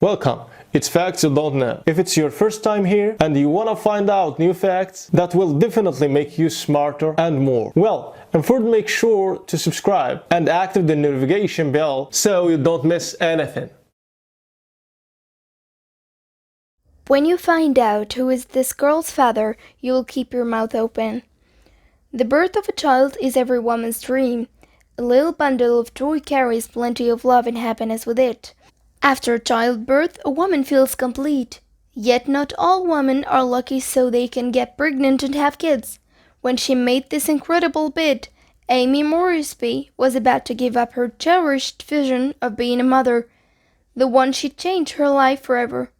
Welcome! It's Facts You Don't Know. If it's your first time here and you want to find out new facts that will definitely make you smarter and more, and first make sure to subscribe and activate the notification bell so you don't miss anything. When you find out who is this girl's father, you will keep your mouth open. The birth of a child is every woman's dream. A little bundle of joy carries plenty of love and happiness with it. After childbirth, a woman feels complete. Yet not all women are lucky so they can get pregnant and have kids. When she made this incredible bid, Amy Morrisby was about to give up her cherished vision of being a mother, the one she'd change her life forever.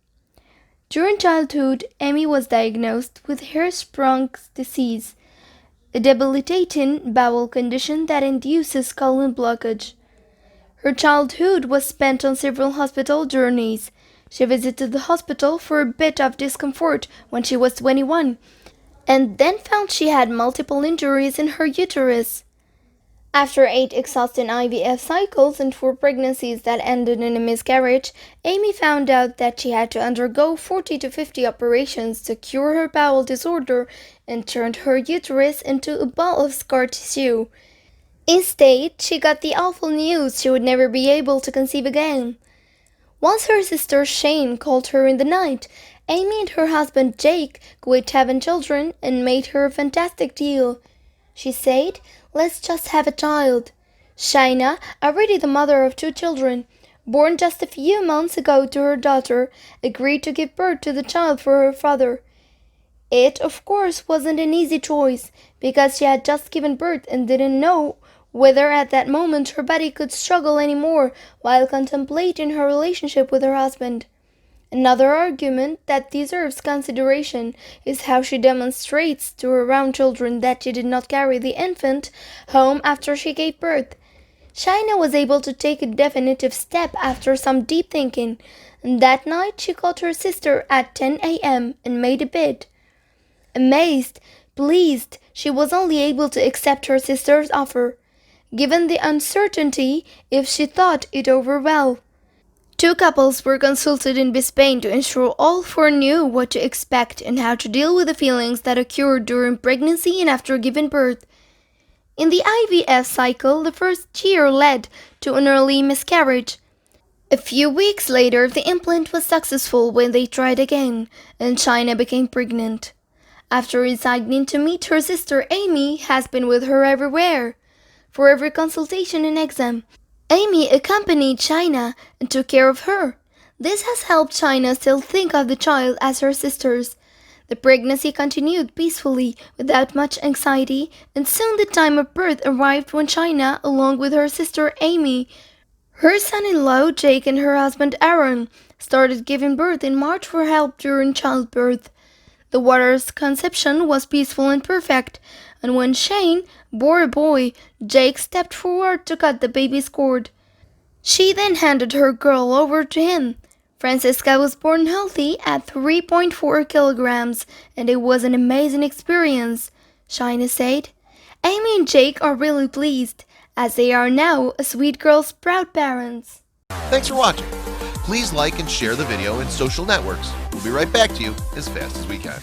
During childhood, Amy was diagnosed with Hirschsprung's disease, a debilitating bowel condition that induces colon blockage. Her childhood was spent on several hospital journeys. She visited the hospital for a bit of discomfort when she was 21, and then found she had multiple injuries in her uterus. After 8 exhausting IVF cycles and 4 pregnancies that ended in a miscarriage, Amy found out that she had to undergo 40 to 50 operations to cure her bowel disorder and turned her uterus into a ball of scar tissue. Instead, she got the awful news she would never be able to conceive again. Once her sister Shane called her in the night, Amy and her husband Jake quit having children and made her a fantastic deal. She said, "Let's just have a child." Shaina, already the mother of 2 children, born just a few months ago to her daughter, agreed to give birth to the child for her father. It, of course, wasn't an easy choice, because she had just given birth and didn't know whether at that moment her body could struggle anymore while contemplating her relationship with her husband. Another argument that deserves consideration is how she demonstrates to her own children that she did not carry the infant home after she gave birth. Shaina was able to take a definitive step after some deep thinking, and that night she called her sister at 10 a.m. and made a bid. Amazed, pleased, she was only able to accept her sister's offer, given the uncertainty if she thought it over well. 2 couples were consulted in Bispain to ensure all 4 knew what to expect and how to deal with the feelings that occurred during pregnancy and after giving birth. In the IVF cycle, the first year led to an early miscarriage. A few weeks later, the implant was successful when they tried again, and Shaina became pregnant. After resigning to meet her sister, Amy has been with her everywhere. For every consultation and exam, Amy accompanied Shaina and took care of her. This has helped Shaina still think of the child as her sister's. The pregnancy continued peacefully, without much anxiety, and soon the time of birth arrived when Shaina, along with her sister Amy, her son-in-law Jake and her husband Aaron, started giving birth in March for help during childbirth. The water's conception was peaceful and perfect, and when Shane bore a boy, Jake stepped forward to cut the baby's cord. She then handed her girl over to him. Francisca was born healthy at 3.4 kilograms, and it was an amazing experience, Shaina said. Amy and Jake are really pleased, as they are now a sweet girl's proud parents. Thanks for watching. Please like and share the video in social networks. We'll be right back to you as fast as we can.